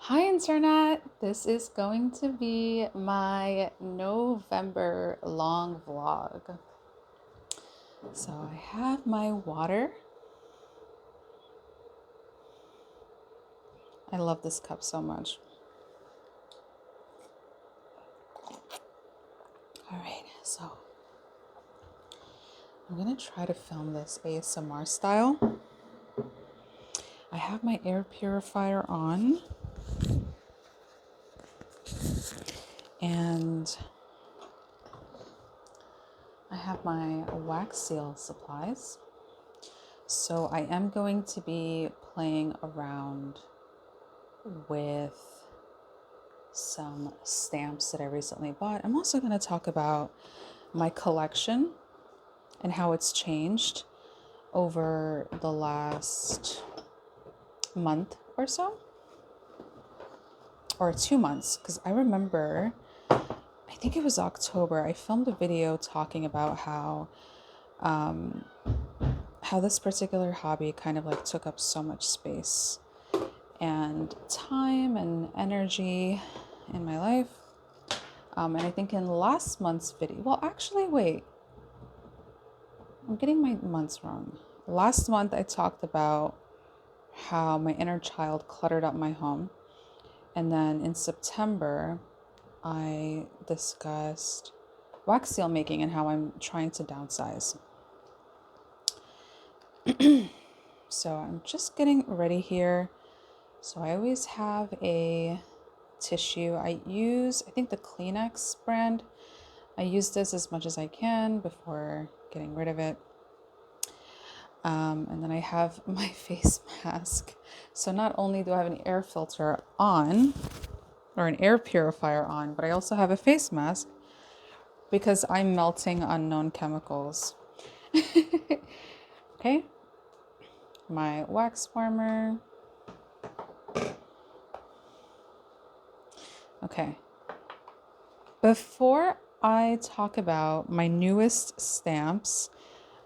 Hi, Internet. This is going to be my November long vlog. So, I have my water. I love this cup so much. All right, so I'm going to try to film this ASMR style. I have my air purifier on, and I have my wax seal supplies. So, I am going to be playing around with some stamps that I recently bought. I'm also going to talk about my collection and how it's changed over the last month or so, or 2 months, because I remember, I think it was October, I filmed a video talking about how this particular hobby kind of like took up so much space and time and energy in my life. And I think in last month's video, well, actually, wait, I'm getting my months wrong. Last month, I talked about how my inner child cluttered up my home. And then in September, I discussed wax seal making and how I'm trying to downsize. So I'm just getting ready here. So I always have a tissue. I think the Kleenex brand. I use this as much as I can before getting rid of it. And then I have my face mask. So not only do I have an air filter on, or an air purifier on, but I also have a face mask because I'm melting unknown chemicals. Okay, my wax warmer. Okay, before I talk about my newest stamps,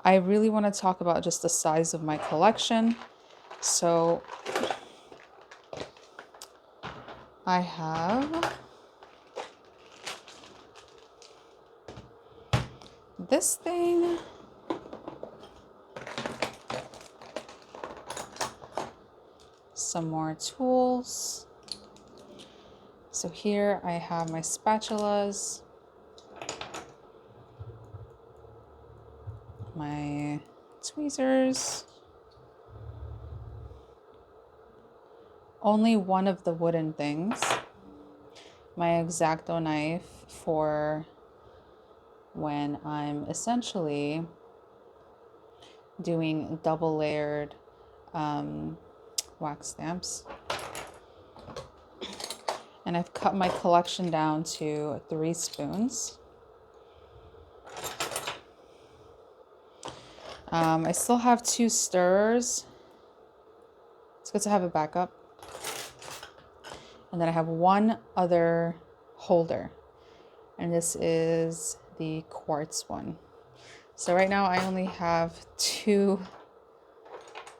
I really want to talk about just the size of my collection. So I have this thing. Some more tools. So here I have my spatulas, my tweezers, only one of the wooden things, my X-Acto knife for when I'm essentially doing double layered wax stamps. And I've cut my collection down to 3 spoons. I still have 2 stirrers. It's good to have a backup. And then I have one other holder, and this is the quartz one. So right now I only have 2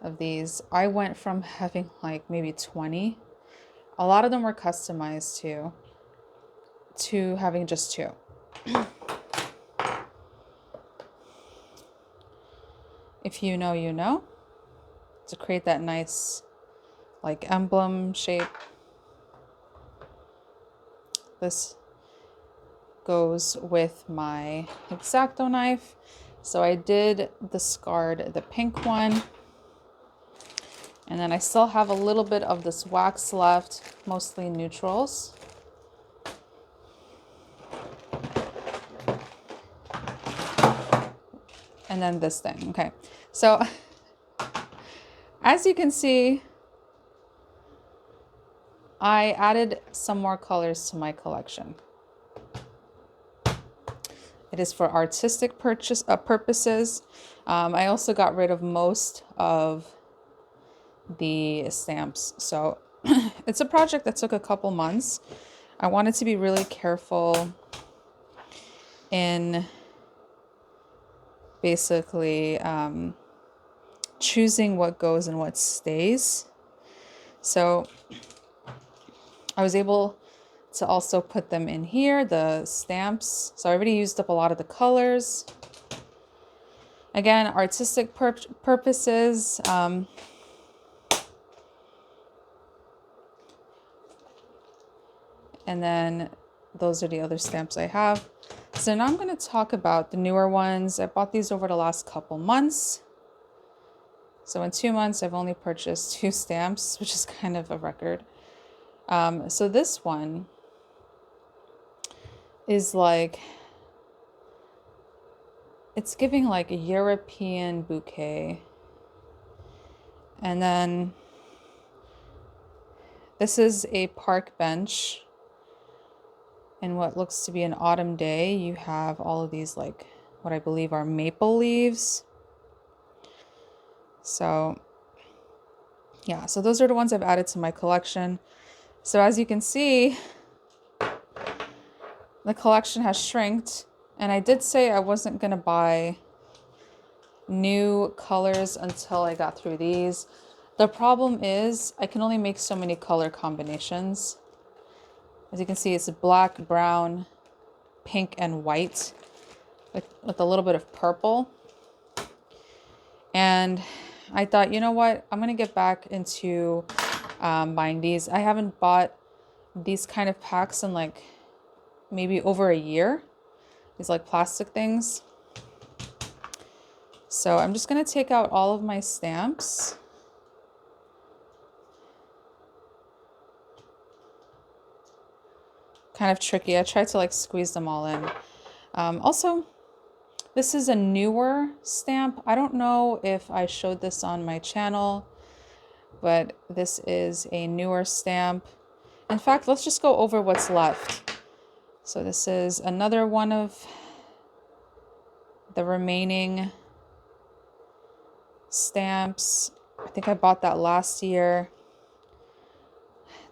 of these. I went from having like maybe 20. A lot of them were customized too, to having just 2. If you know, you know, to create that nice like emblem shape. This goes with my X-Acto knife. So I did discard the pink one. And then I still have a little bit of this wax left, mostly neutrals. And then this thing. Okay, so as you can see, I added some more colors to my collection. It is for artistic purposes. I also got rid of most of the stamps. So it's a project that took a couple months. I wanted to be really careful in basically choosing what goes and what stays. So I was able to also put them in here, the stamps. So I already used up a lot of the colors. Again, artistic purposes. And then those are the other stamps I have. So now I'm going to talk about the newer ones. I bought these over the last couple months. So in 2 months, I've only purchased 2 stamps, which is kind of a record. So this one is like, it's giving like a European bouquet. And then this is a park bench. In what looks to be an autumn day, you have all of these like what I believe are maple leaves. So yeah, so those are the ones I've added to my collection. So as you can see, the collection has shrinked, and I did say I wasn't gonna buy new colors until I got through these. The problem is I can only make so many color combinations. As you can see, it's black, brown, pink, and white with a little bit of purple. And I thought, you know what? I'm going to get back into buying these. I haven't bought these kind of packs in like maybe over a year. These like plastic things. So I'm just going to take out all of my stamps. Kind of tricky. I tried to like squeeze them all in. Also, this is a newer stamp. I don't know if I showed this on my channel, but this is a newer stamp. In fact, let's just go over what's left. So this is another one of the remaining stamps. I think I bought that last year.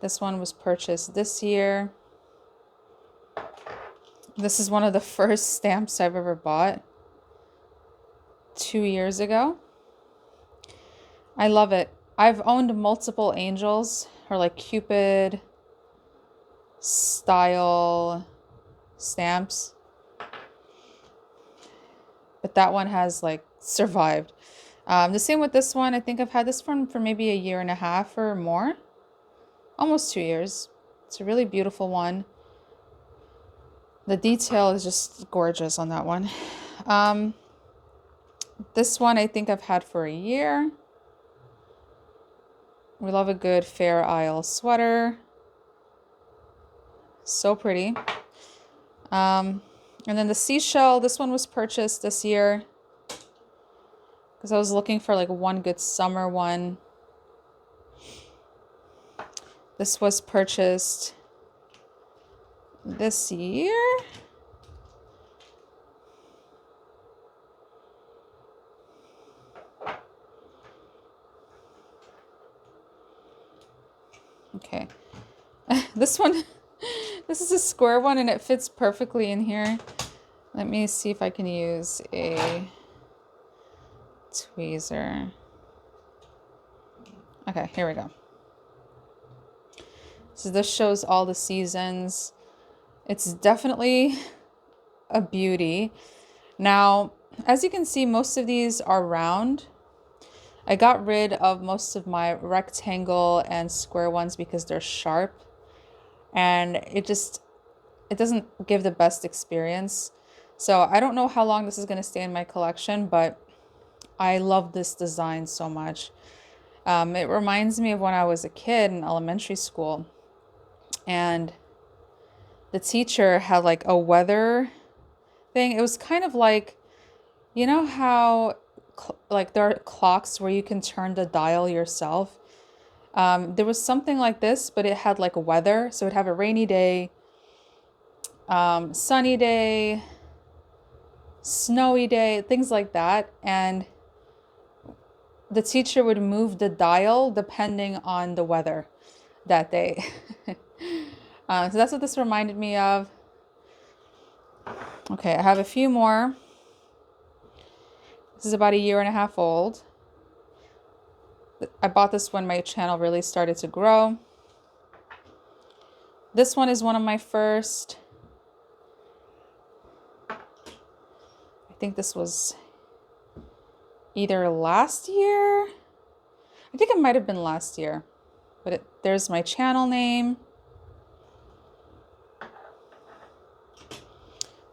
This one was purchased this year. This is one of the first stamps I've ever bought 2 years ago. I love it. I've owned multiple angels or like Cupid style stamps, but that one has like survived. The same with this one. I think I've had this one for maybe 1.5 years or more, almost 2 years. It's a really beautiful one. The detail is just gorgeous on that one. This one I think I've had for 1 year. We love a good Fair Isle sweater. So pretty. And then the seashell, this one was purchased this year because I was looking for like one good summer one. This was purchased this year. Okay. This one, this is a square one and it fits perfectly in here. Let me see if I can use a tweezer. Okay, here we go. So this shows all the seasons. It's definitely a beauty. Now, as you can see, most of these are round. I got rid of most of my rectangle and square ones because they're sharp. And it doesn't give the best experience. So I don't know how long this is going to stay in my collection, but I love this design so much. It reminds me of when I was a kid in elementary school, and the teacher had like a weather thing. It was kind of like, you know how like there are clocks where you can turn the dial yourself. There was something like this, but it had like weather. So it'd have a rainy day, sunny day, snowy day, things like that. And the teacher would move the dial depending on the weather that day. So that's what this reminded me of. Okay, I have a few more. This is about 1.5 years old. I bought this when my channel really started to grow. This one is one of my first. I think this was either last year. I think it might have been last year, but there's my channel name.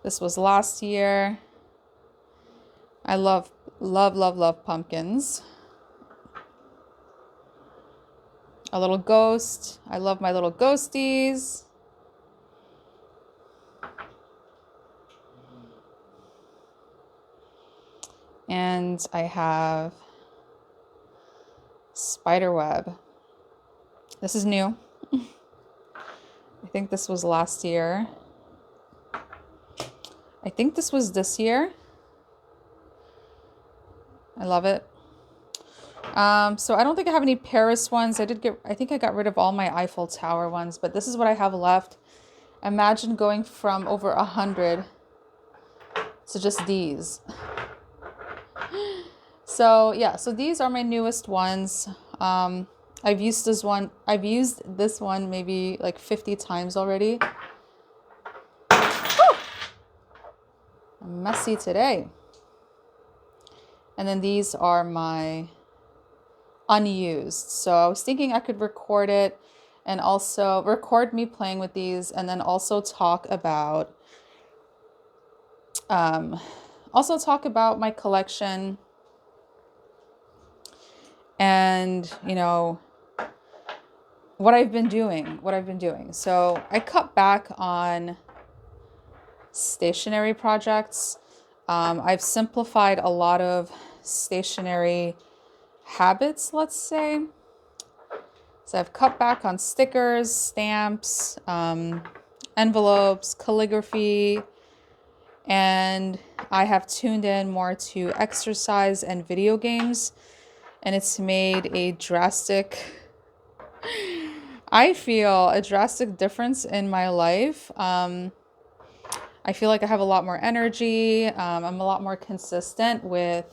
This was last year. I love pumpkins. A little ghost. I love my little ghosties. And I have spider web. This is new. I think this was last year. I think this was this year. I love it. So I don't think I have any Paris ones. I think I got rid of all my Eiffel Tower ones, but this is what I have left. Imagine going from over 100 to just these. So yeah, so these are my newest ones. I've used this one maybe like 50 times already. Woo! I'm messy today. And then these are my unused. So I was thinking I could record it and also record me playing with these, and then also talk about my collection and, you know, what I've been doing. So I cut back on stationery projects. I've simplified a lot of stationery habits, let's say. So I've cut back on stickers, stamps, envelopes, calligraphy, and I have tuned in more to exercise and video games, and it's made a drastic difference in my life. I feel like I have a lot more energy. I'm a lot more consistent with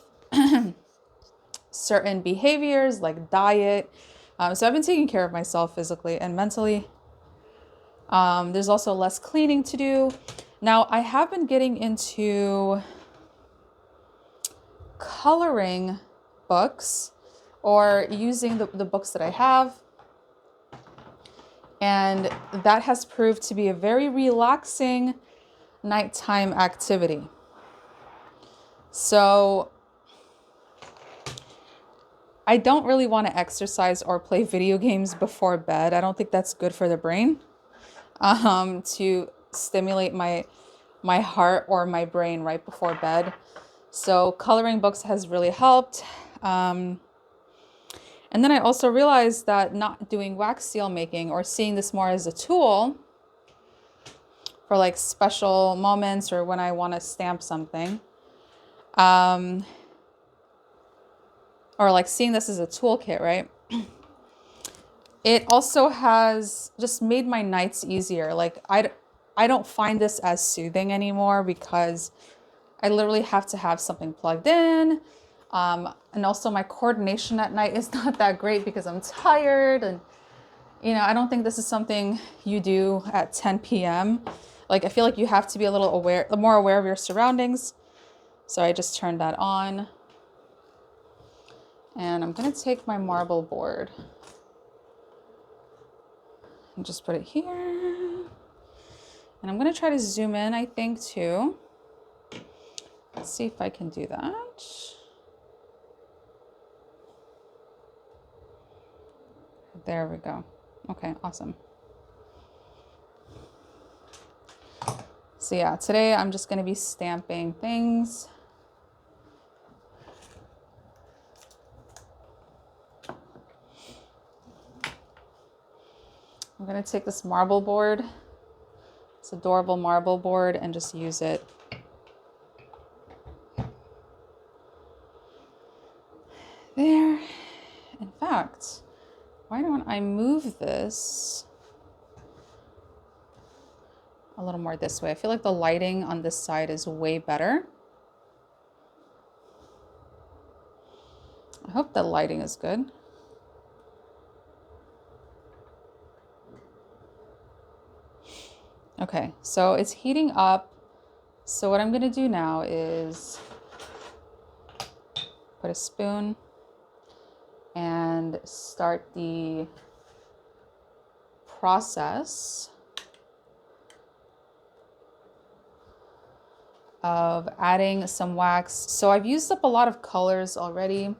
certain behaviors like diet. So I've been taking care of myself physically and mentally. There's also less cleaning to do. Now, I have been getting into coloring books or using the books that I have. And that has proved to be a very relaxing nighttime activity. So I don't really want to exercise or play video games before bed. I don't think that's good for the brain, to stimulate my heart or my brain right before bed. So coloring books has really helped. And then I also realized that not doing wax seal making or seeing this more as a tool for like special moments or when I want to stamp something, or like seeing this as a toolkit, right? It also has just made my nights easier. Like I don't find this as soothing anymore because I literally have to have something plugged in. And also my coordination at night is not that great because I'm tired. And, you know, I don't think this is something you do at 10 p.m. Like, I feel like you have to be a little more aware of your surroundings. So I just turned that on. And I'm going to take my marble board and just put it here. And I'm going to try to zoom in, I think, too. Let's see if I can do that. There we go. Okay, awesome. So yeah, today I'm just going to be stamping things. I'm going to take this marble board, this adorable marble board, and just use it. There. In fact, why don't I move this a little more this way? I feel like the lighting on this side is way better. I hope the lighting is good. Okay, so it's heating up. So what I'm gonna do now is put a spoon and start the process of adding some wax. So I've used up a lot of colors already.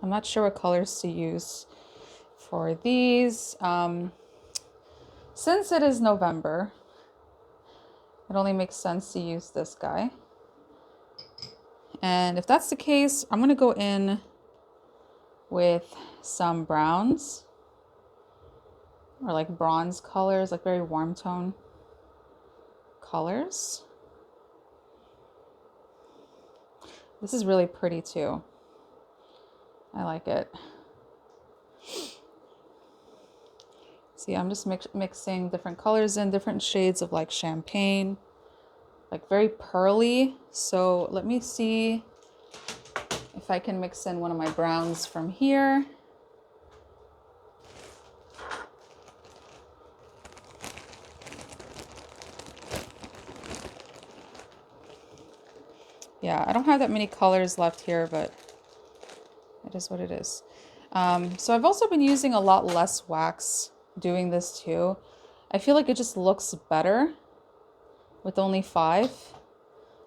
I'm not sure what colors to use for these. Since it is November, it only makes sense to use this guy. And if that's the case, I'm gonna go in with some browns or like bronze colors, like very warm tone colors. This is really pretty too. I like it. See, I'm just mixing different colors in, different shades of like champagne, like very pearly. So let me see if I can mix in one of my browns from here. Yeah, I don't have that many colors left here, but it is what it is. So I've also been using a lot less wax doing this too. I feel like it just looks better with only 5,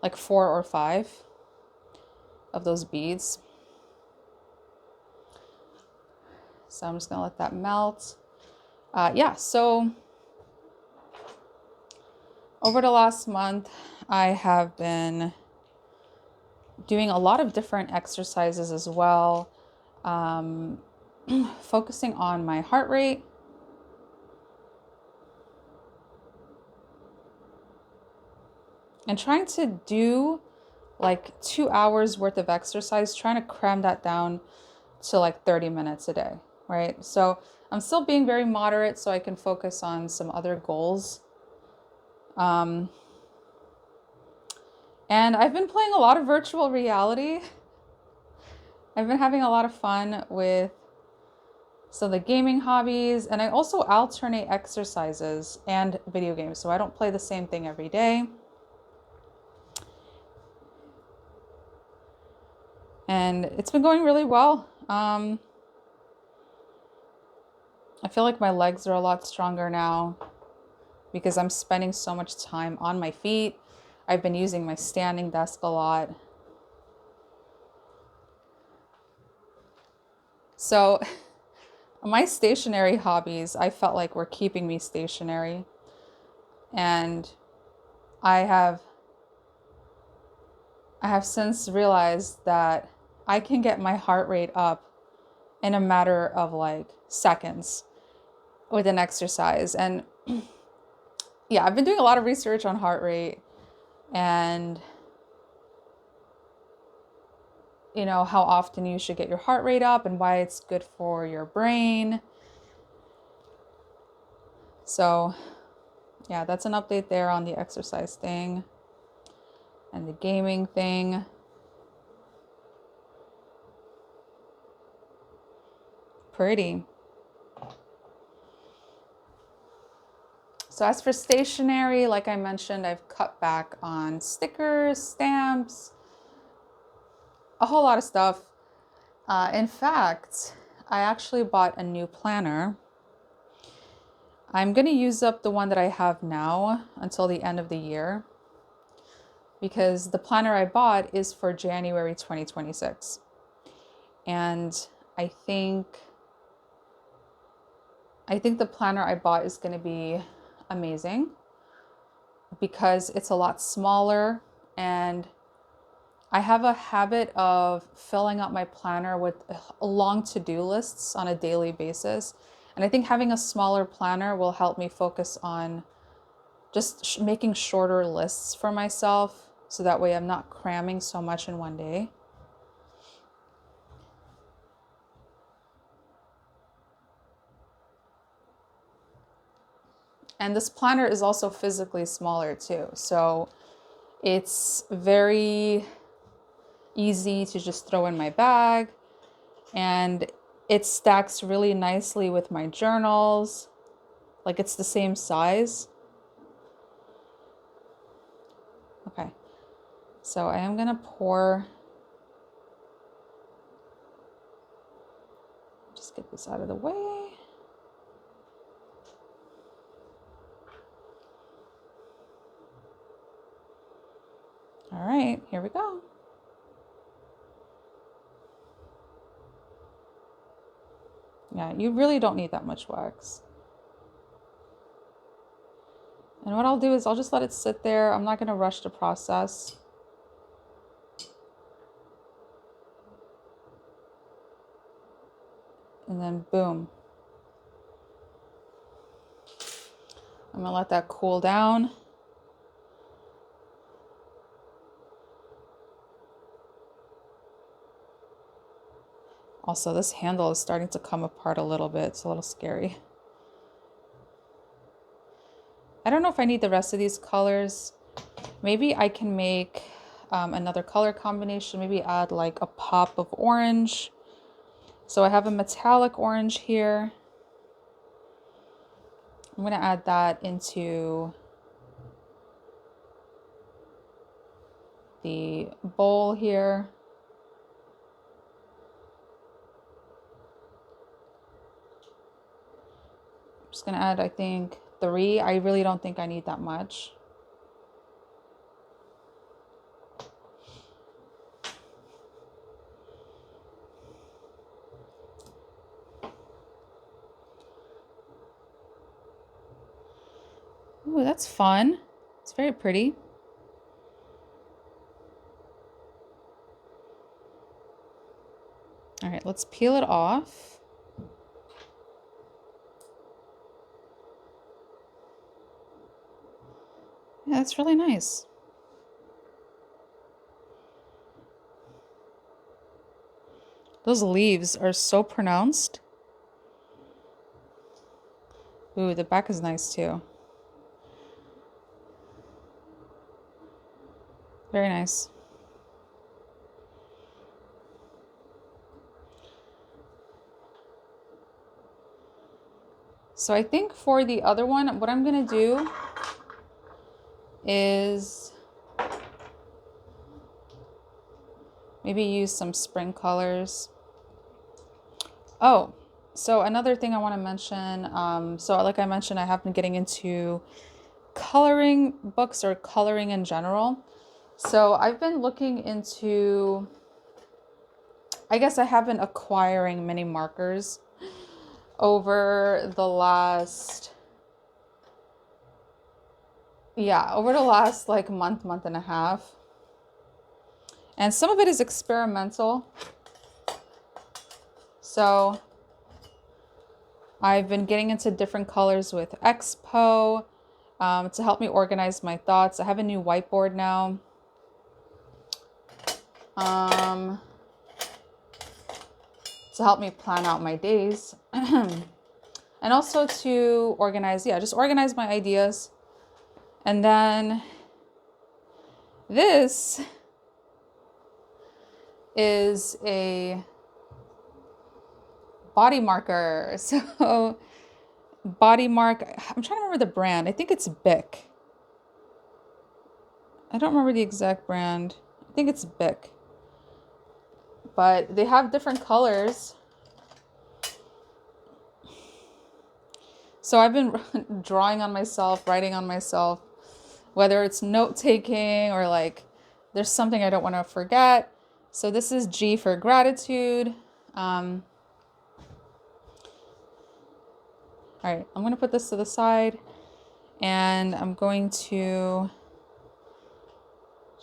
like 4 or 5 of those beads. So I'm just gonna let that melt. Yeah, so over the last month, I have been doing a lot of different exercises as well, focusing on my heart rate, and trying to do like 2 hours worth of exercise, trying to cram that down to like 30 minutes a day, right? So I'm still being very moderate so I can focus on some other goals. And I've been playing a lot of virtual reality. I've been having a lot of fun with the gaming hobbies, and I also alternate exercises and video games, so I don't play the same thing every day. And it's been going really well. I feel like my legs are a lot stronger now because I'm spending so much time on my feet. I've been using my standing desk a lot. So my stationary hobbies, I felt like were keeping me stationary. And I have since realized that I can get my heart rate up in a matter of like seconds with an exercise. And yeah, I've been doing a lot of research on heart rate and how often you should get your heart rate up and why it's good for your brain. So yeah, that's an update there on the exercise thing and the gaming thing. Pretty. So as for stationery, like I mentioned, I've cut back on stickers, stamps, a whole lot of stuff. In fact, I actually bought a new planner. I'm going to use up the one that I have now until the end of the year because the planner I bought is for January 2026. And I think the planner I bought is going to be amazing because it's a lot smaller, and I have a habit of filling up my planner with long to-do lists on a daily basis. And I think having a smaller planner will help me focus on just making shorter lists for myself so that way I'm not cramming so much in one day. And this planner is also physically smaller too. So it's very easy to just throw in my bag. And it stacks really nicely with my journals. Like it's the same size. Okay, so I am gonna pour, just get this out of the way. All right, here we go. Yeah, you really don't need that much wax. And what I'll do is I'll just let it sit there. I'm not gonna rush the process. And then boom. I'm gonna let that cool down. Also, this handle is starting to come apart a little bit. It's a little scary. I don't know if I need the rest of these colors. Maybe I can make another color combination. Maybe add like a pop of orange. So I have a metallic orange here. I'm going to add that into the bowl here. I'm just going to add, I think, 3. I really don't think I need that much. Ooh, that's fun. It's very pretty. All right, let's peel it off. Yeah, that's really nice. Those leaves are so pronounced. Ooh, the back is nice too. Very nice. So I think for the other one, what I'm gonna do is maybe use some spring colors. Oh, so another thing I want to mention, so like I mentioned, I have been getting into coloring books or coloring in general. So I've been looking into, I guess I have been acquiring mini markers over the last, like month and a half. And some of it is experimental. So I've been getting into different colors with Expo to help me organize my thoughts. I have a new whiteboard now. To help me plan out my days. And also to organize, just organize my ideas. And then this is a body marker. So body mark, I'm trying to remember the brand. I think it's Bic. I don't remember the exact brand. I think it's Bic. But they have different colors. So I've been drawing on myself, writing on myself, whether it's note taking or like there's something I don't want to forget. So this is G for gratitude. All right, I'm going to put this to the side and I'm going to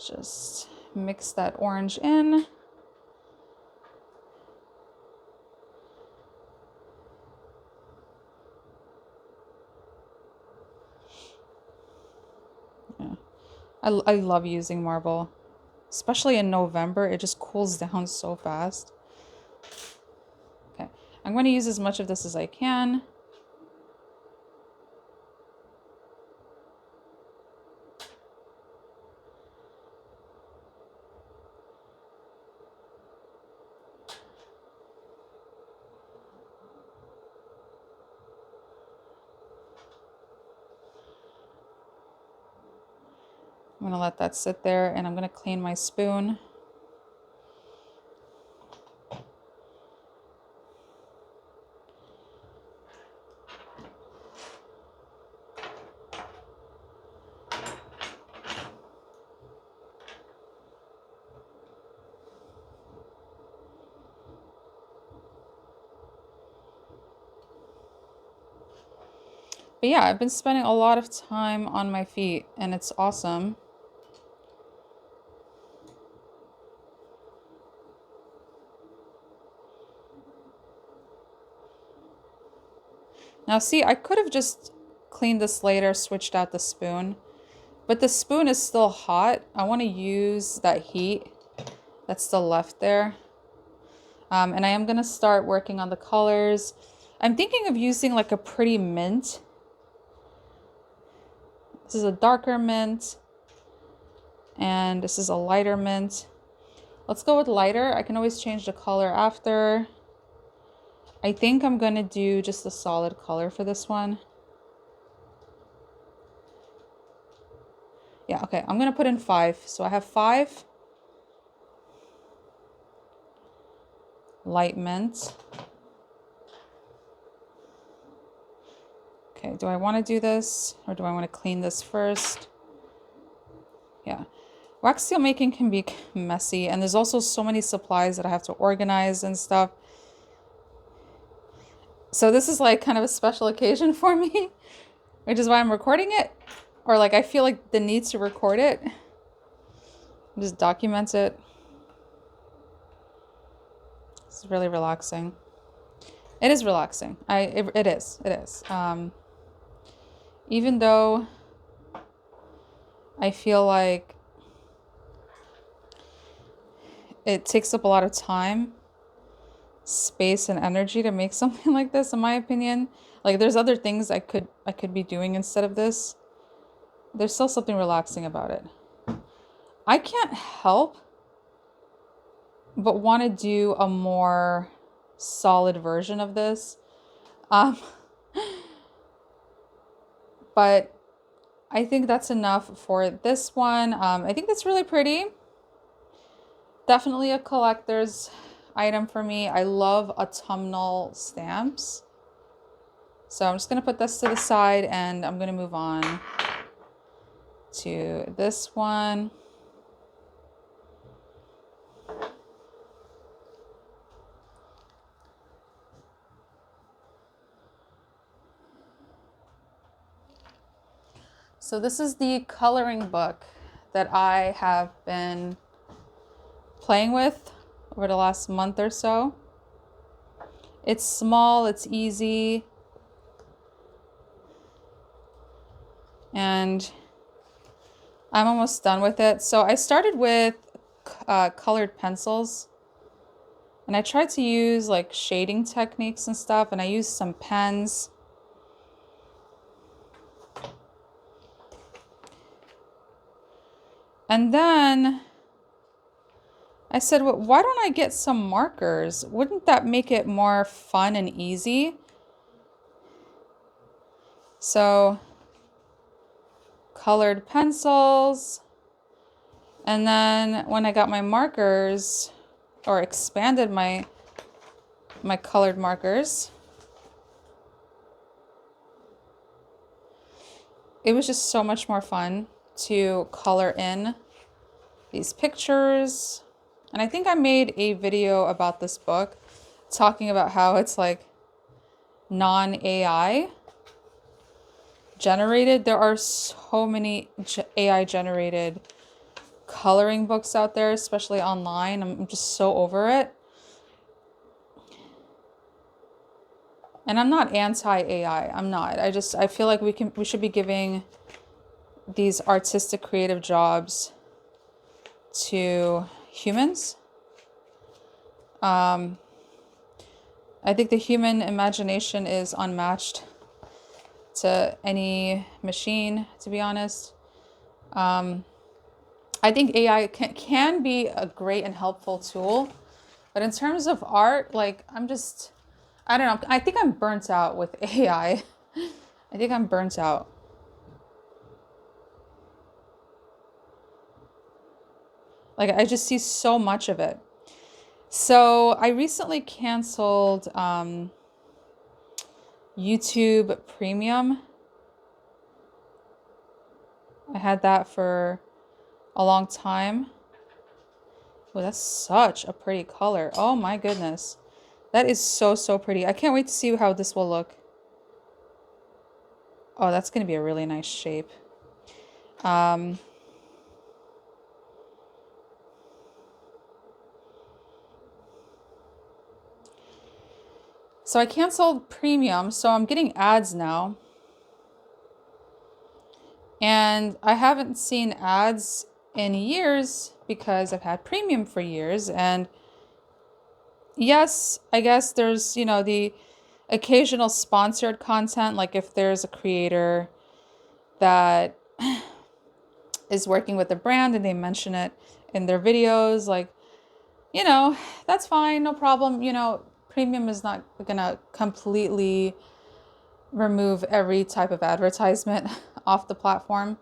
just mix that orange in. Yeah. I love using marble, especially in November. It just cools down so fast. Okay, I'm going to use as much of this as I can. gonna let that sit there, and I'm gonna clean my spoon. But yeah, I've been spending a lot of time on my feet, and it's awesome. Now see, I could have just cleaned this later, switched out the spoon, but the spoon is still hot. I want to use that heat that's still left there. And I am going to start working on the colors. I'm thinking of using like a pretty mint. This is a darker mint, and this is a lighter mint. Let's go with lighter. I can always change the color after. I think I'm going to do just a solid color for this one. Yeah, okay, I'm going to put in 5. So I have 5 light mint. Okay, do I want to do this, or do I want to clean this first? Yeah. Wax seal making can be messy, and there's also so many supplies that I have to organize and stuff. So this is like kind of a special occasion for me, which is why I'm recording it. Or like I feel like the need to record it. Just document it. It's really relaxing. It is relaxing. It is. Even though I feel like it takes up a lot of time, space, and energy to make something like this, in my opinion. Like there's other things I could be doing instead of this. There's still something relaxing about it. I can't help but want to do a more solid version of this. But I think that's enough for this one. I think that's really pretty. Definitely a collector's item for me. I love autumnal stamps. So I'm just going to put this to the side, and I'm going to move on to this one. So this is the coloring book that I have been playing with over the last month or so. It's small, it's easy, and I'm almost done with it. So I started with colored pencils, and I tried to use like shading techniques and stuff, and I used some pens. And then I said, well, why don't I get some markers? Wouldn't that make it more fun and easy? So colored pencils. And then when I got my markers, or expanded my colored markers, it was just so much more fun to color in these pictures. And I think I made a video about this book talking about how it's like non-AI generated. There are so many AI generated coloring books out there, especially online. I'm just so over it. And I'm not anti-AI. I'm not. I feel like we should be giving these artistic creative jobs to humans. I think the human imagination is unmatched to any machine, to be honest. I think AI can be a great and helpful tool, but in terms of art, like I don't know. I think I'm burnt out with AI. I think I'm burnt out. Like I just see so much of it. So I recently canceled YouTube Premium. I had that for a long time. Oh, that's such a pretty color. Oh my goodness. That is so, so pretty. I can't wait to see how this will look. Oh, that's going to be a really nice shape. So I canceled Premium, so I'm getting ads now. And I haven't seen ads in years because I've had Premium for years. And yes, I guess there's, the occasional sponsored content, like if there's a creator that is working with a brand and they mention it in their videos, like, that's fine, no problem. Premium is not gonna completely remove every type of advertisement off the platform.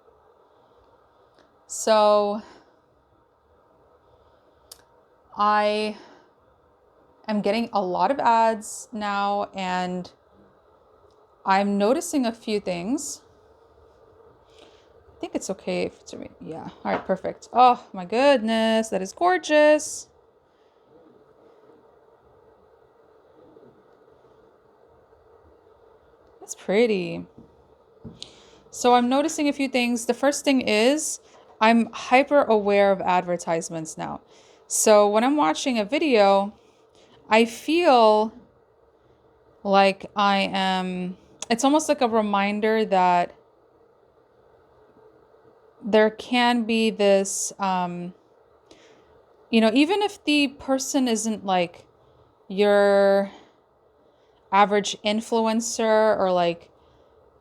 So I am getting a lot of ads now, and I'm noticing a few things. I think it's okay if it's, yeah. All right, perfect. Oh my goodness, that is gorgeous. That's pretty. So I'm noticing a few things. The first thing is I'm hyper aware of advertisements now. So when I'm watching a video, I feel like it's almost like a reminder that there can be this, even if the person isn't like your average influencer or like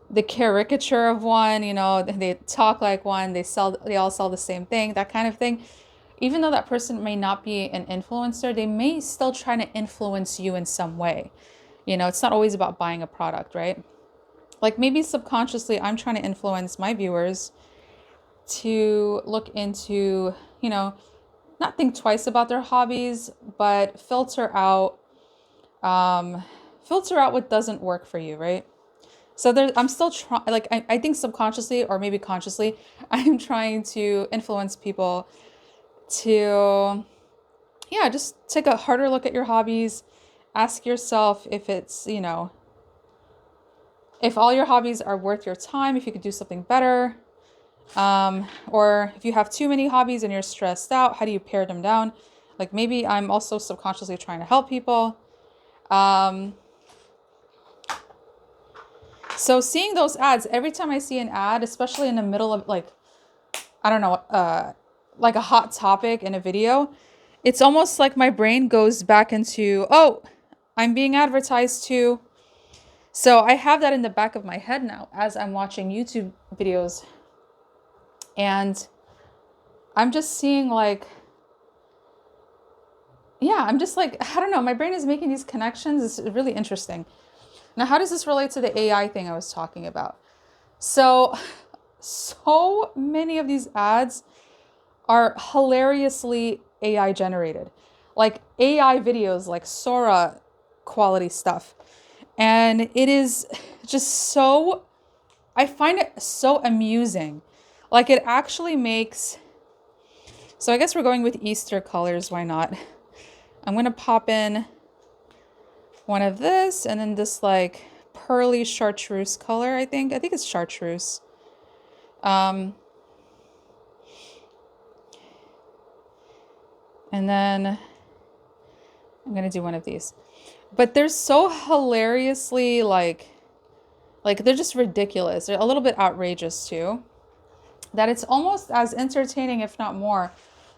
the caricature of one, they talk like one, they all sell the same thing, that kind of thing. Even though that person may not be an influencer, they may still try to influence you in some way. It's not always about buying a product, right? Like maybe subconsciously, I'm trying to influence my viewers to look into, not think twice about their hobbies, but filter out what doesn't work for you, right? So I'm still trying, like, I think subconsciously or maybe consciously, I'm trying to influence people to, yeah, just take a harder look at your hobbies. Ask yourself if it's, if all your hobbies are worth your time, if you could do something better. Or if you have too many hobbies and you're stressed out, how do you pare them down? Like maybe I'm also subconsciously trying to help people. So seeing those ads, every time I see an ad, especially in the middle of like, I don't know, like a hot topic in a video, it's almost like my brain goes back into, oh, I'm being advertised to. So I have that in the back of my head now as I'm watching YouTube videos. And I'm just seeing like, yeah, I'm just like, I don't know, my brain is making these connections. It's really interesting. Now, how does this relate to the AI thing I was talking about? So many of these ads are hilariously AI generated, like AI videos, like Sora quality stuff. And it is just so, I find it so amusing. Like it actually makes, so I guess we're going with Easter colors. Why not? I'm going to pop in one of this and then this like pearly chartreuse color, I think it's chartreuse. And then I'm gonna do one of these. But they're so hilariously like they're just ridiculous. They're a little bit outrageous too. That it's almost as entertaining, if not more,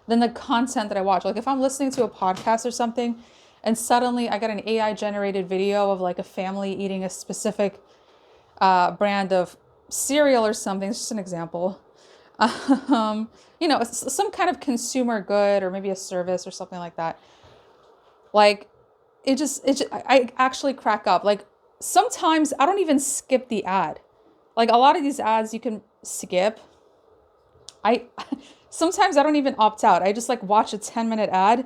than the content that I watch. Like if I'm listening to a podcast or something and suddenly I get an AI generated video of like a family eating a specific brand of cereal or something. It's just an example. Some kind of consumer good or maybe a service or something like that. Like I actually crack up. Like sometimes I don't even skip the ad. Like a lot of these ads you can skip. I Sometimes I don't even opt out. I just like watch a 10-minute ad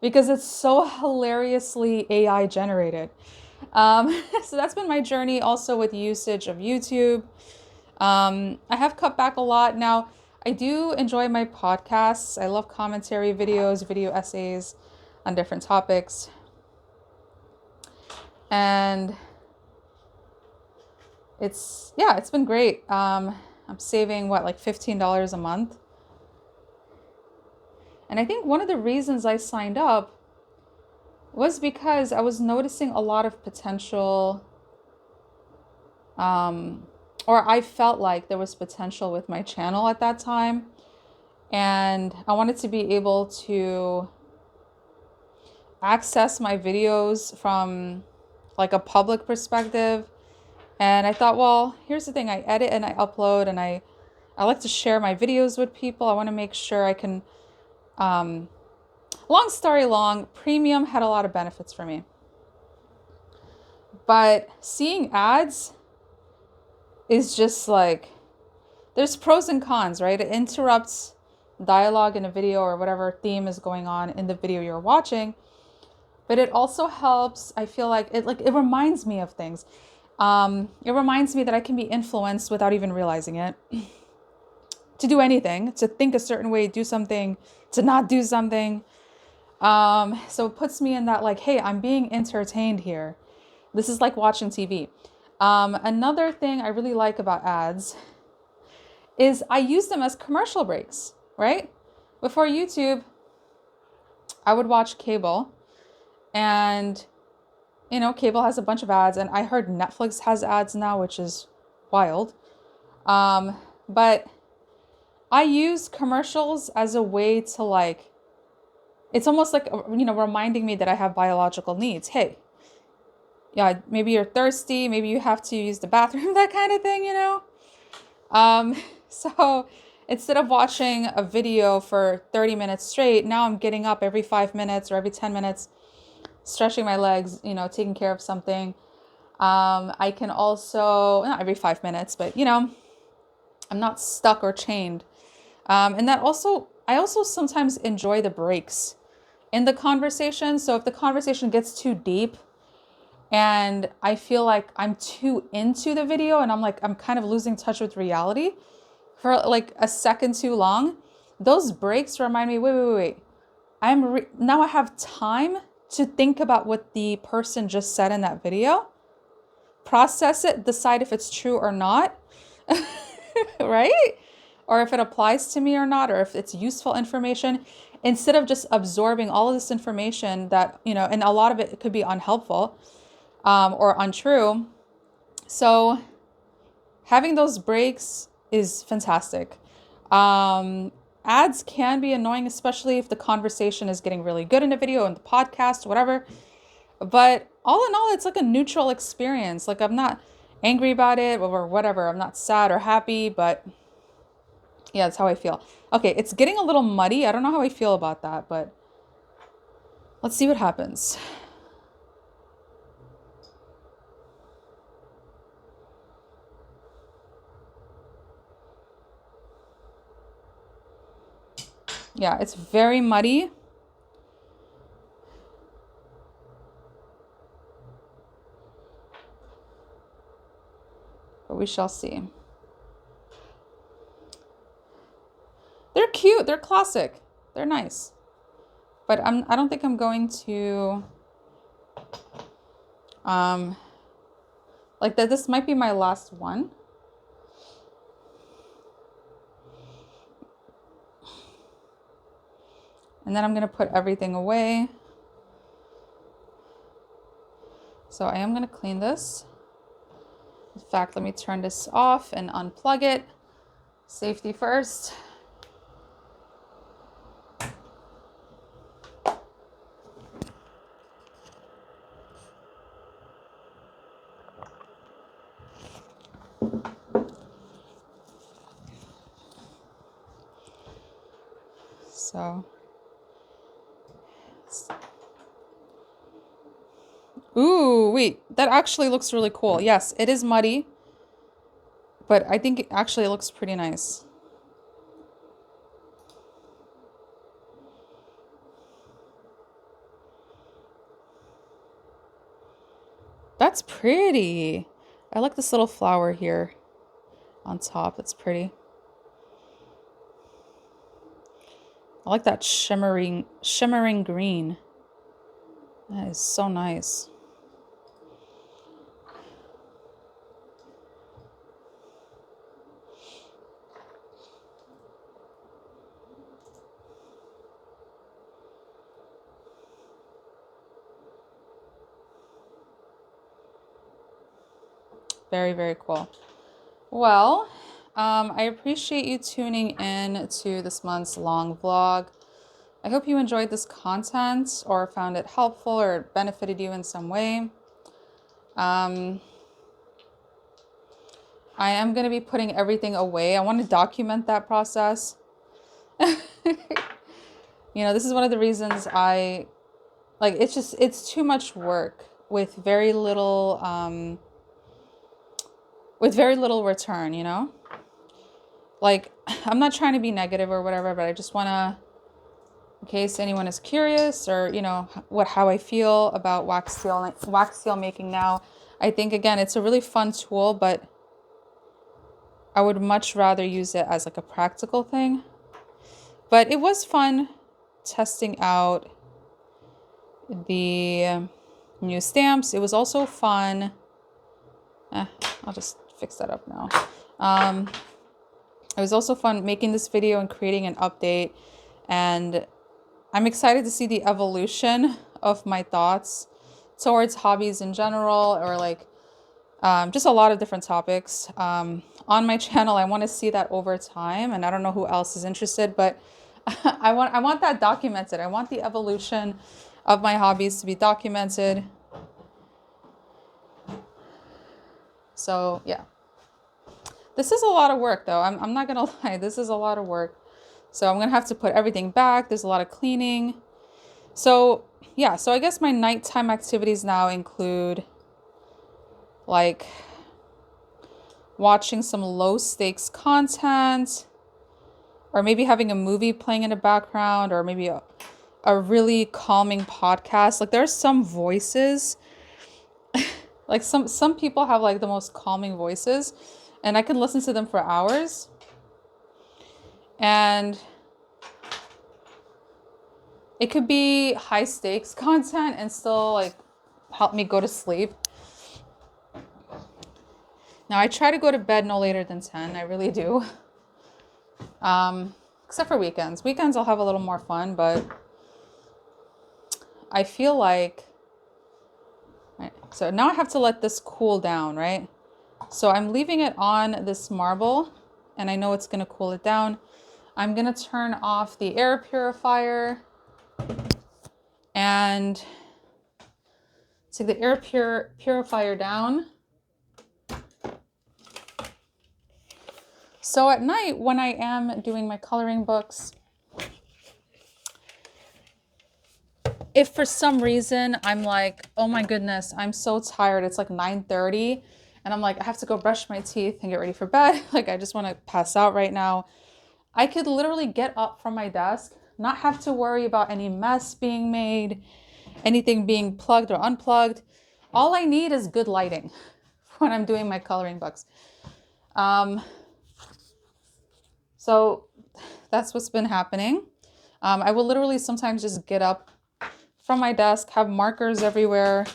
because it's so hilariously AI generated. So that's been my journey also with usage of YouTube. I have cut back a lot. Now, I do enjoy my podcasts. I love commentary videos, video essays on different topics. And it's been great. I'm saving like $15 a month. And I think one of the reasons I signed up was because I was noticing a lot of potential, or I felt like there was potential with my channel at that time. And I wanted to be able to access my videos from like a public perspective. And I thought, well, here's the thing. I edit and I upload, and I like to share my videos with people. I want to make sure I can, long story long, premium had a lot of benefits for me. But seeing ads is just like, there's pros and cons, right? It interrupts dialogue in a video or whatever theme is going on in the video you're watching. But it also helps, I feel like it reminds me of things. It reminds me that I can be influenced without even realizing it. To do anything, to think a certain way, do something, to not do something. So it puts me in that like, hey, I'm being entertained here. This is like watching TV. Another thing I really like about ads is I use them as commercial breaks, right? Before YouTube, I would watch cable, and cable has a bunch of ads, and I heard Netflix has ads now, which is wild. But I use commercials as a way to like, it's almost like, reminding me that I have biological needs. Hey, yeah, maybe you're thirsty, maybe you have to use the bathroom, that kind of thing, So instead of watching a video for 30 minutes straight, now I'm getting up every 5 minutes or every 10 minutes, stretching my legs, taking care of something. I can also, not every 5 minutes, but I'm not stuck or chained. And that also, I also sometimes enjoy the breaks in the conversation. So if the conversation gets too deep and I feel like I'm too into the video and I'm kind of losing touch with reality for like a second too long, those breaks remind me, wait. Now I have time to think about what the person just said in that video, process it, decide if it's true or not, right? Or if it applies to me or not, or if it's useful information, instead of just absorbing all of this information that, and a lot of it could be unhelpful or untrue. So having those breaks is fantastic. Ads can be annoying, especially if the conversation is getting really good in a video, in the podcast, whatever. But all in all, it's like a neutral experience. Like I'm not angry about it or whatever. I'm not sad or happy, but yeah, that's how I feel. Okay, it's getting a little muddy. I don't know how I feel about that, but let's see what happens. Yeah, it's very muddy. But we shall see. They're cute. They're classic. They're nice. But I don't think I'm going to like that. This might be my last one. And then I'm going to put everything away. So I am going to clean this. In fact, let me turn this off and unplug it. Safety first. So, ooh, wait, that actually looks really cool. Yes, it is muddy, but I think it actually looks pretty nice. That's pretty. I like this little flower here on top. That's pretty. I like that shimmering green. That is so nice. Very, very cool. Well, I appreciate you tuning in to this month's long vlog. I hope you enjoyed this content or found it helpful or benefited you in some way. I am going to be putting everything away. I want to document that process. You know, this is one of the reasons it's too much work with very little return, you know? Like, I'm not trying to be negative or whatever, but I just want to, in case anyone is curious or, you know, how I feel about wax seal making now. I think, again, it's a really fun tool, but I would much rather use it as like a practical thing. But it was fun testing out the new stamps. It was also fun. I'll just fix that up now. It was also fun making this video and creating an update. And I'm excited to see the evolution of my thoughts towards hobbies in general, or like just a lot of different topics on my channel. I want to see that over time, and I don't know who else is interested, but I want that documented. I want the evolution of my hobbies to be documented. So yeah, this is a lot of work though. I'm not gonna lie, this is a lot of work. So I'm gonna have to put everything back. There's a lot of cleaning. So yeah, so I guess my nighttime activities now include like watching some low stakes content, or maybe having a movie playing in the background, or maybe a really calming podcast. Like there's some voices, like some people have like the most calming voices, and I can listen to them for hours. And it could be high stakes content and still like help me go to sleep. Now I try to go to bed no later than 10. I really do. Except for weekends. Weekends I'll have a little more fun, but I feel like, right, so now I have to let this cool down, right? So I'm leaving it on this marble, and I know it's going to cool it down. I'm going to turn off the air purifier and take the air purifier down. So at night, when I am doing my coloring books, if for some reason I'm like, oh my goodness, I'm so tired, it's like 9:30, and I'm like, I have to go brush my teeth and get ready for bed, like I just want to pass out right now, I could literally get up from my desk, not have to worry about any mess being made, anything being plugged or unplugged. All I need is good lighting when I'm doing my coloring books. So that's what's been happening. I will literally sometimes just get up from my desk, have markers everywhere,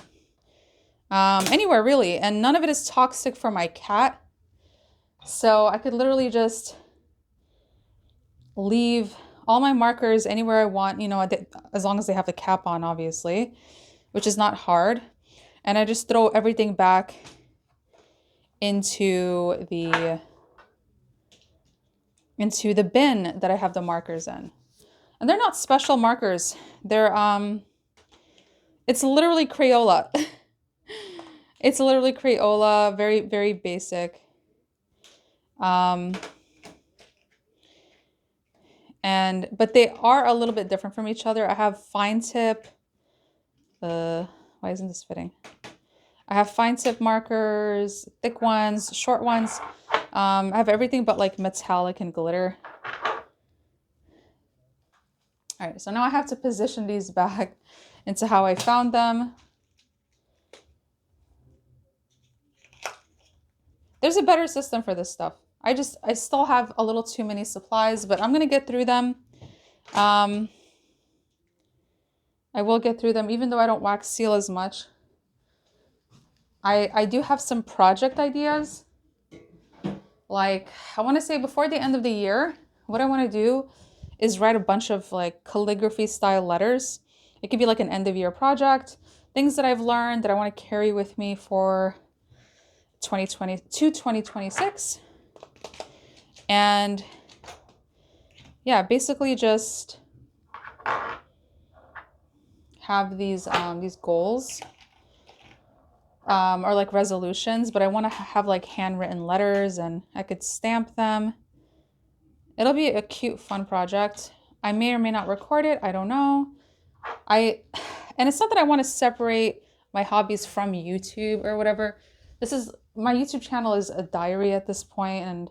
anywhere really, and none of it is toxic for my cat. So I could literally just leave all my markers anywhere I want, you know, as long as they have the cap on, obviously, which is not hard. And I just throw everything back into the bin that I have the markers in. And they're not special markers. They're it's literally Crayola. It's literally Crayola, very, very basic. But they are a little bit different from each other. I have fine tip. Why isn't this fitting? I have fine tip markers, thick ones, short ones. I have everything but like metallic and glitter. All right, so now I have to position these back into how I found them. There's a better system for this stuff. I still have a little too many supplies, but I'm gonna get through them. Um, I will get through them, even though I don't wax seal as much. I do have some project ideas. Like, I want to say before the end of the year, what I want to do is write a bunch of like calligraphy style letters. It could be like an end of year project, things that I've learned that I want to carry with me for 2020 to 2026. And yeah, basically just have these goals or like resolutions, but I want to have like handwritten letters and I could stamp them. It'll be a cute, fun project. I may or may not record it. I don't know. And it's not that I want to separate my hobbies from YouTube or whatever. This is my YouTube channel is a diary at this point, and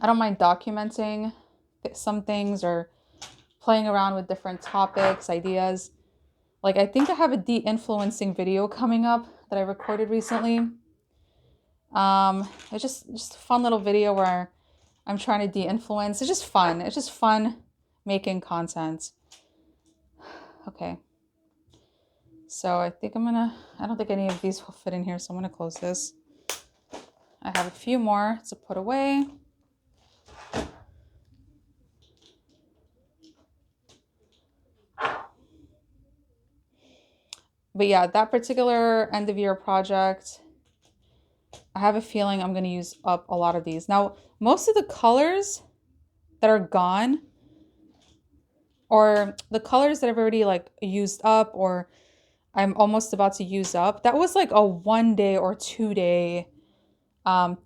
I don't mind documenting some things or playing around with different topics, ideas. Like I think I have a de-influencing video coming up that I recorded recently. It's just a fun little video where I'm trying to de-influence. It's just fun. It's just fun making content. Okay. So I think I don't think any of these will fit in here, so I'm gonna close this. I have a few more to put away. But yeah, that particular end of year project, I have a feeling I'm gonna use up a lot of these. Now, most of the colors that are gone, or the colors that I've already like used up, or I'm almost about to use up, that was like a 1 day or 2 day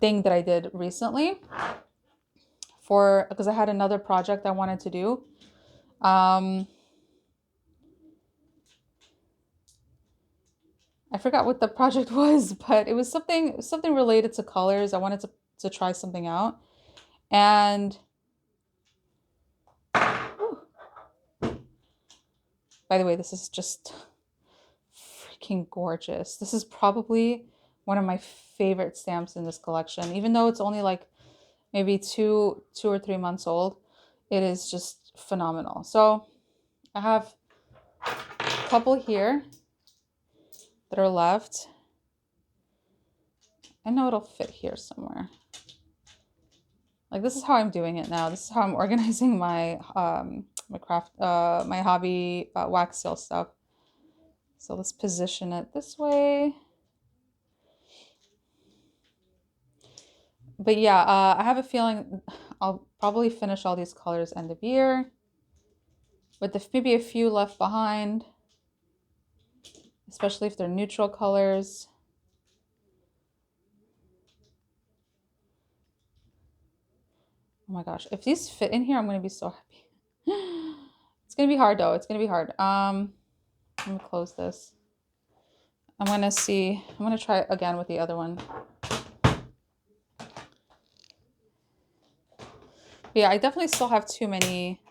thing that I did recently because I had another project I wanted to do. I forgot what the project was, but it was something related to colors. I wanted to try something out. And whew, by the way, this is just freaking gorgeous. This is probably one of my favorite stamps in this collection, even though it's only like maybe two or 3 months old. It is just phenomenal. So I have a couple here that are left. I know it'll fit here somewhere. Like this is how I'm doing it now. This is how I'm organizing my my hobby wax seal stuff. So let's position it this way. But yeah, I have a feeling I'll probably finish all these colors end of year, with maybe a few left behind, especially if they're neutral colors. Oh my gosh, if these fit in here, I'm gonna be so happy. It's gonna be hard though. It's gonna be hard. I'm gonna close this. I'm gonna try again with the other one. But yeah, I definitely still have too many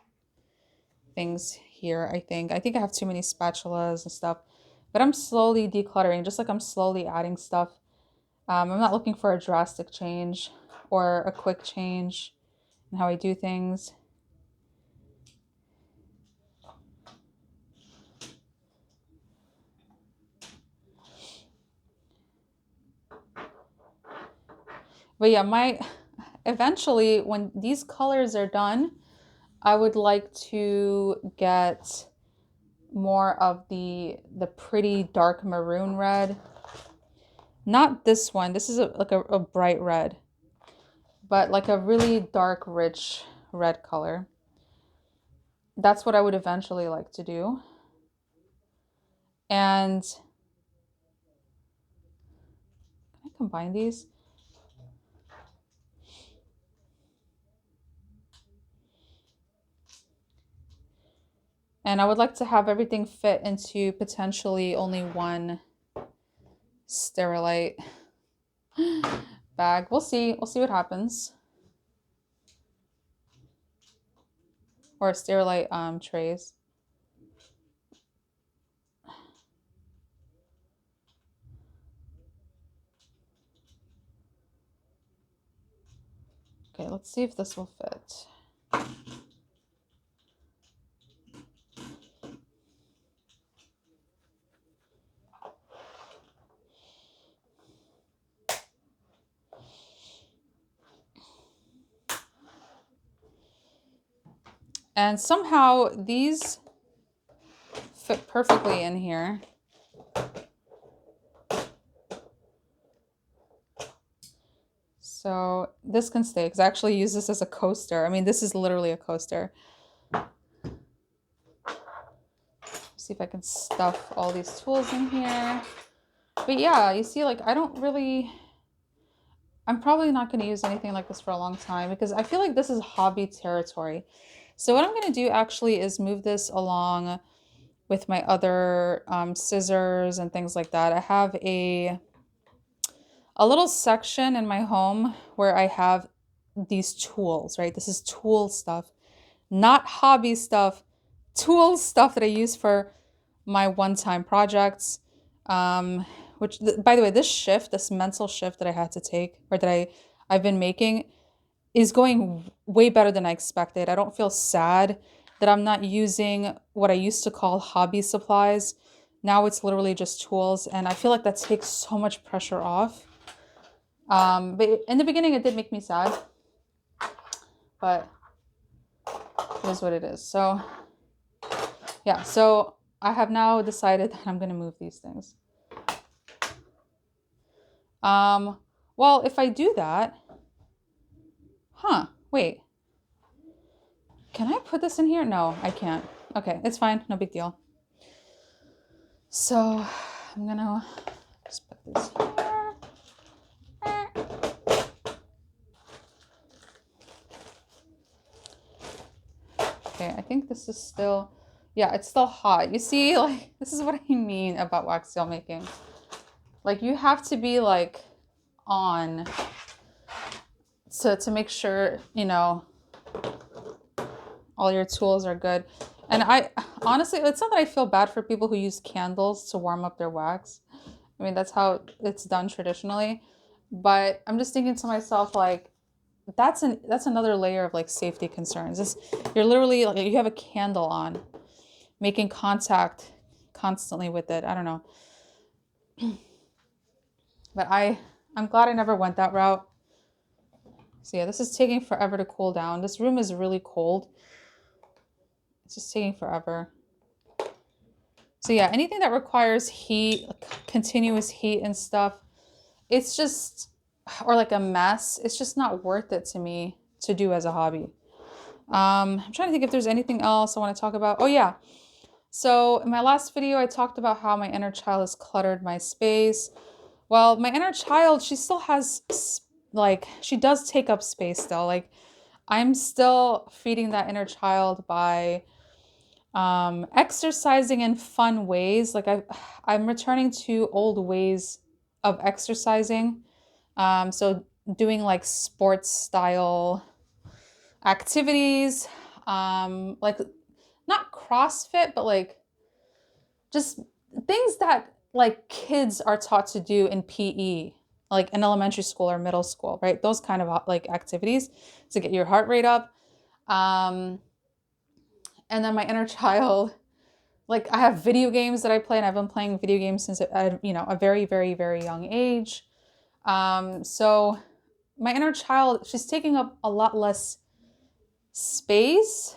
things here, I think. I think I have too many spatulas and stuff. But I'm slowly decluttering, just like I'm slowly adding stuff. I'm not looking for a drastic change or a quick change in how I do things. But yeah, eventually when these colors are done, I would like to get more of the pretty dark maroon red. Not this one. This is like a bright red, but like a really dark, rich red color. That's what I would eventually like to do. And can I combine these? And I would like to have everything fit into potentially only one Sterilite bag. We'll see. We'll see what happens. Or Sterilite trays. Okay, let's see if this will fit. And somehow these fit perfectly in here. So this can stay, because I actually use this as a coaster. I mean, this is literally a coaster. See if I can stuff all these tools in here. But yeah, you see, like, I'm probably not going to use anything like this for a long time, because I feel like this is hobby territory. So what I'm going to do actually is move this along with my other scissors and things like that. I have a little section in my home where I have these tools, right? This is tool stuff, not hobby stuff, tool stuff that I use for my one-time projects. Which, by the way, this mental shift that I had to take, or that I've been making, is going way better than I expected. I don't feel sad that I'm not using what I used to call hobby supplies. Now it's literally just tools, and I feel like that takes so much pressure off. But in the beginning, it did make me sad, but it is what it is. So yeah, so I have now decided that I'm going to move these things. Well, if I do that, wait, can I put this in here? No, I can't. Okay, it's fine. No big deal. So I'm going to just put this here. Okay, I think this is still, yeah, it's still hot. You see, like, this is what I mean about wax seal making. Like, you have to be, like, on to make sure, you know, all your tools are good. And I, honestly, it's not that I feel bad for people who use candles to warm up their wax. I mean, that's how it's done traditionally. But I'm just thinking to myself, like, that's another layer of, like, safety concerns. You're literally, like, you have a candle on, making contact constantly with it. I don't know. But I'm glad I never went that route. So yeah, this is taking forever to cool down. This room is really cold. It's just taking forever. So yeah, anything that requires heat, continuous heat and stuff, it's just, or like a mess, it's just not worth it to me to do as a hobby. I'm trying to think if there's anything else I want to talk about. Oh yeah. So in my last video, I talked about how my inner child has cluttered my space. Well, my inner child, she still has, like, she does take up space still. Like, I'm still feeding that inner child by exercising in fun ways. Like, I'm returning to old ways of exercising. So doing, like, sports style activities, like, not CrossFit, but, like, just things that, like, kids are taught to do in PE, like in elementary school or middle school, right? Those kind of, like, activities to get your heart rate up. And then my inner child, like, I have video games that I play, and I've been playing video games since a very, very, very young age. So my inner child, she's taking up a lot less space,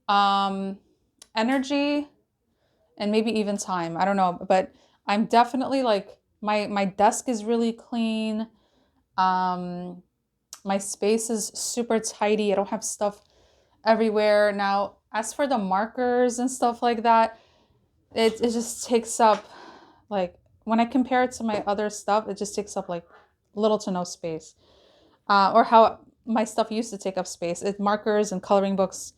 energy, and maybe even time. I don't know, but I'm definitely, like, my desk is really clean. My space is super tidy. I don't have stuff everywhere. Now, as for the markers and stuff like that, it just takes up, like, when I compare it to my other stuff, it just takes up, like, little to no space. Or how my stuff used to take up space. Markers and coloring books,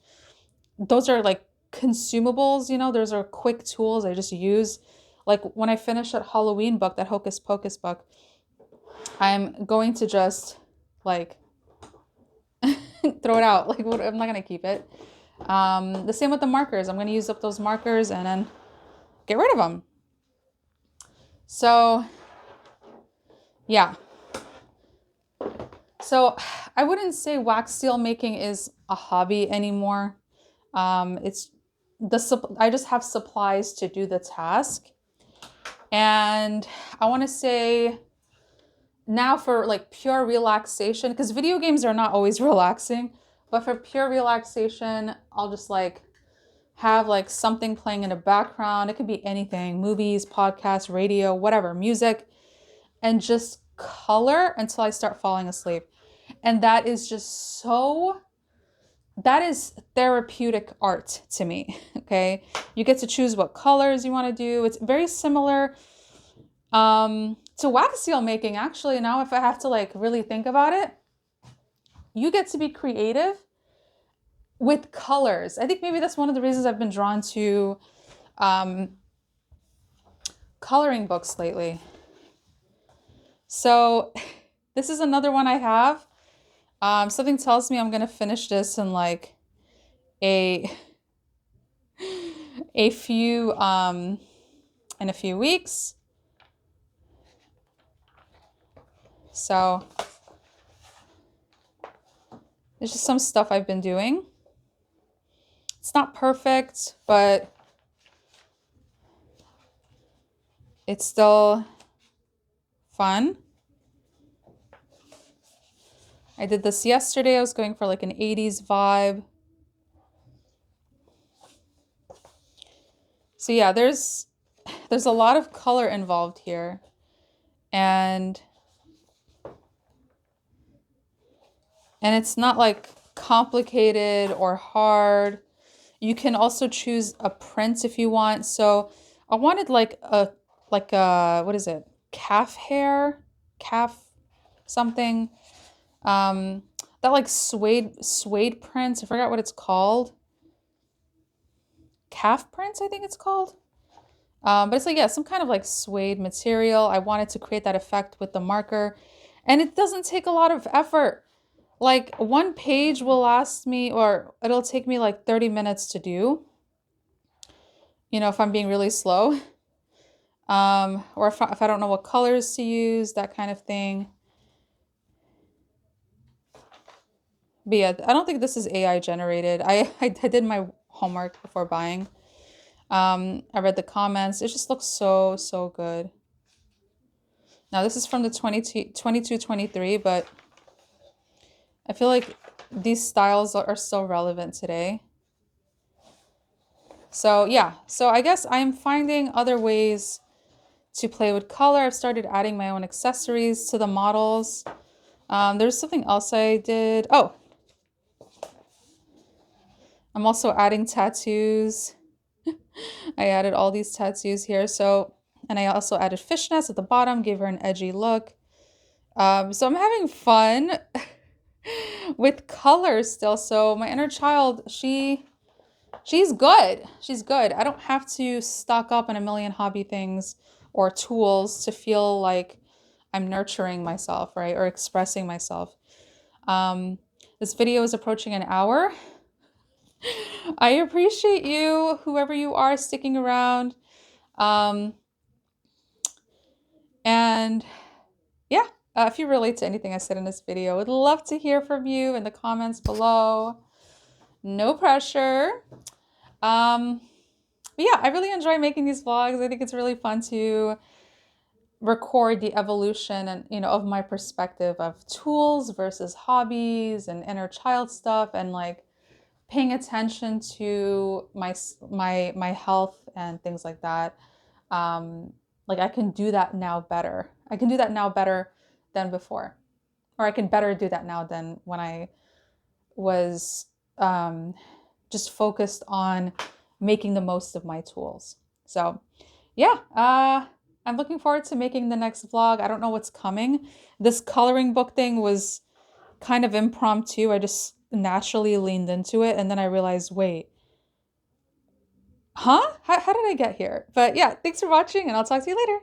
those are, like, consumables, those are quick tools I just use. Like, when I finish that Halloween book, that Hocus Pocus book, I'm going to just, like, throw it out. Like, I'm not gonna keep it. The same with the markers. I'm gonna use up those markers and then get rid of them. So yeah, So I wouldn't say wax seal making is a hobby anymore. It's I just have supplies to do the task. And I want to say now for like pure relaxation, because video games are not always relaxing, but for pure relaxation, I'll just like have like something playing in the background. It could be anything, movies, podcasts, radio, whatever, music, and just color until I start falling asleep. And that is just so, that is therapeutic art to me. Okay. You get to choose what colors you want to do. It's very similar to wax seal making, actually. Now, if I have to like really think about it, you get to be creative with colors. I think maybe that's one of the reasons I've been drawn to um, coloring books lately. So this is another one I have. Something tells me I'm gonna finish this in like a a few in a few weeks. So there's just some stuff I've been doing. It's not perfect, but it's still fun. I did this yesterday. I was going for like an 80s vibe. So yeah, there's a lot of color involved here. And it's not like complicated or hard. You can also choose a print if you want. So I wanted like a what is it? Calf hair, calf something. That like suede print. I forgot what it's called. Calf print, I think it's called. But it's like, yeah, some kind of like suede material. I wanted to create that effect with the marker. And it doesn't take a lot of effort. Like one page will last me, or it'll take me like 30 minutes to do. You know, if I'm being really slow. Or if I don't know what colors to use, that kind of thing. But yeah, I don't think this is AI generated. I did my homework before buying. I read the comments. It just looks so, so good. Now this is from the 22-23, but I feel like these styles are still relevant today. So yeah, so I guess I'm finding other ways to play with color. I've started adding my own accessories to the models. There's something else I did. Oh, I'm also adding tattoos. I added all these tattoos here. So, and I also added fishnets at the bottom, gave her an edgy look. So I'm having fun with colors still. So my inner child, she's good. She's good. I don't have to stock up on a million hobby things or tools to feel like I'm nurturing myself, right? Or expressing myself. This video is approaching an hour. I appreciate you, whoever you are, sticking around. And yeah, if you relate to anything I said in this video, I would love to hear from you in the comments below. No pressure. But yeah, I really enjoy making these vlogs. I think it's really fun to record the evolution and, you know, of my perspective of tools versus hobbies and inner child stuff, and like paying attention to my health and things like that. Like I can do that now better. I can do that now better than before, or I can better do that now than when I was just focused on making the most of my tools. So yeah, I'm looking forward to making the next vlog. I don't know what's coming. This coloring book thing was kind of impromptu. I just naturally leaned into it, and then I realized, wait, huh? How did I get here? But yeah, thanks for watching, and I'll talk to you later.